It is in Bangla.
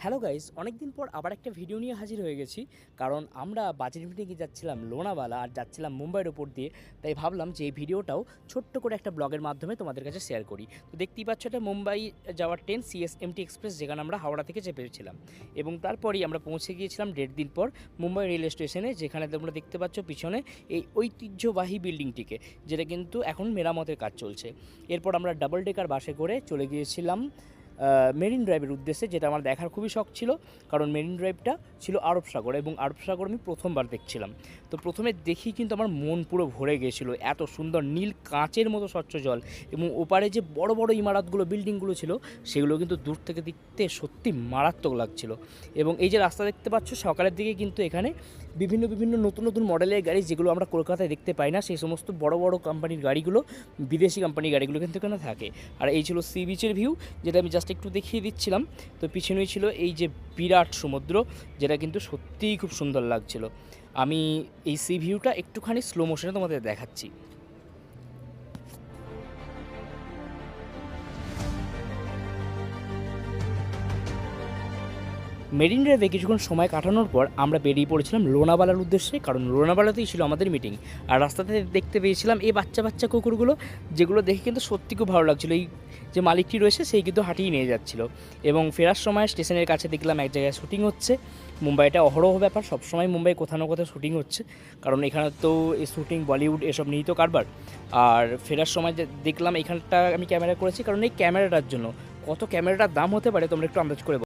হ্যালো গাইস, অনেকদিন পর আবার একটা ভিডিও নিয়ে হাজির হয়ে গেছি। কারণ আমরা বাজেট মিটিংয়ে যাচ্ছিলাম লোনাওয়ালা আর যাচ্ছিলাম মুম্বাইয়ের ওপর দিয়ে। তাই ভাবলাম যে এই ভিডিওটাও ছোট্ট করে একটা ব্লগের মাধ্যমে তোমাদের কাছে শেয়ার করি। তো দেখতেই পাচ্ছ, এটা মুম্বাই যাওয়ার ট্রেন সিএসএমটি এক্সপ্রেস, যেখানে আমরা হাওড়া থেকে চেপেছিলাম। এবং তারপরেই আমরা পৌঁছে গিয়েছিলাম 1.5 দিন পর মুম্বাই রেল স্টেশনে, যেখানে তোমরা দেখতে পাচ্ছ পিছনে এই ঐতিহ্যবাহী বিল্ডিংটিকে, যেটা কিন্তু এখন মেরামতের কাজ চলছে। এরপর আমরা ডাবল ডেকার বাসে করে চলে গিয়েছিলাম মেরিন ড্রাইভের উদ্দেশ্যে, যেটা আমার দেখার খুবই শখ ছিল। কারণ মেরিন ড্রাইভটা ছিল আরব সাগর, এবং আরব সাগর আমি প্রথমবার দেখছিলাম। তো প্রথমে দেখি কিন্তু আমার মন পুরো ভরে গিয়েছিল, এত সুন্দর নীল কাঁচের মতো স্বচ্ছ জল, এবং ওপারে যে বড় বড় ইমারতগুলো, বিল্ডিংগুলো ছিল, সেগুলো কিন্তু দূর থেকে দেখতে সত্যি মারাত্মক লাগছিল। এবং এই যে রাস্তা দেখতে পাচ্ছ, সকালের দিকে কিন্তু এখানে বিভিন্ন বিভিন্ন নতুন নতুন মডেলের গাড়ি, যেগুলো আমরা কলকাতায় দেখতে পাই না, সেই সমস্ত বড় বড় কোম্পানির গাড়িগুলো, বিদেশি কোম্পানির গাড়িগুলো কিন্তু এখানে থাকে। আর এই ছিল সি বিচের ভিউ, যেটা আমি জাস্ট একটু দেখিয়ে দিচ্ছিলাম। তো পিছনেই ছিল এই যে বিরাট সমুদ্র, যেটা কিন্তু সত্যিই খুব সুন্দর লাগছিল। আমি এই সি ভিউটা একটুখানি স্লো মোশনে তোমাদের দেখাচ্ছি। মেরিন ড্রাইভে কিছুক্ষণ সময় কাটানোর পর আমরা বেরিয়ে পড়েছিলাম লোনাওয়ালার উদ্দেশ্যে, কারণ লোনাওয়ালাতেই ছিল আমাদের মিটিং। আর রাস্তাতে দেখতে পেয়েছিলাম এই বাচ্চা বাচ্চা কুকুরগুলো, যেগুলো দেখে কিন্তু সত্যি খুব ভালো লাগছিলো। এই যে মালিকটি রয়েছে, সেই কিন্তু হাঁটিয়ে নিয়ে যাচ্ছিল। এবং ফেরার সময় স্টেশনের কাছে দেখলাম এক জায়গায় শ্যুটিং হচ্ছে। মুম্বাইটা অহরহ ব্যাপার, সবসময় মুম্বাই কোথাও না কোথাও শ্যুটিং হচ্ছে, কারণ এখানে তো এই শ্যুটিং বলিউড এসব নিয়েই তো কারবার। আর ফেরার সময় যে দেখলাম, এখানটা আমি ক্যামেরা করেছি, কারণ এই ক্যামেরাটার জন্য কত ক্যামেরাটার দাম হতে পারে তোমরা একটু আন্দাজ করে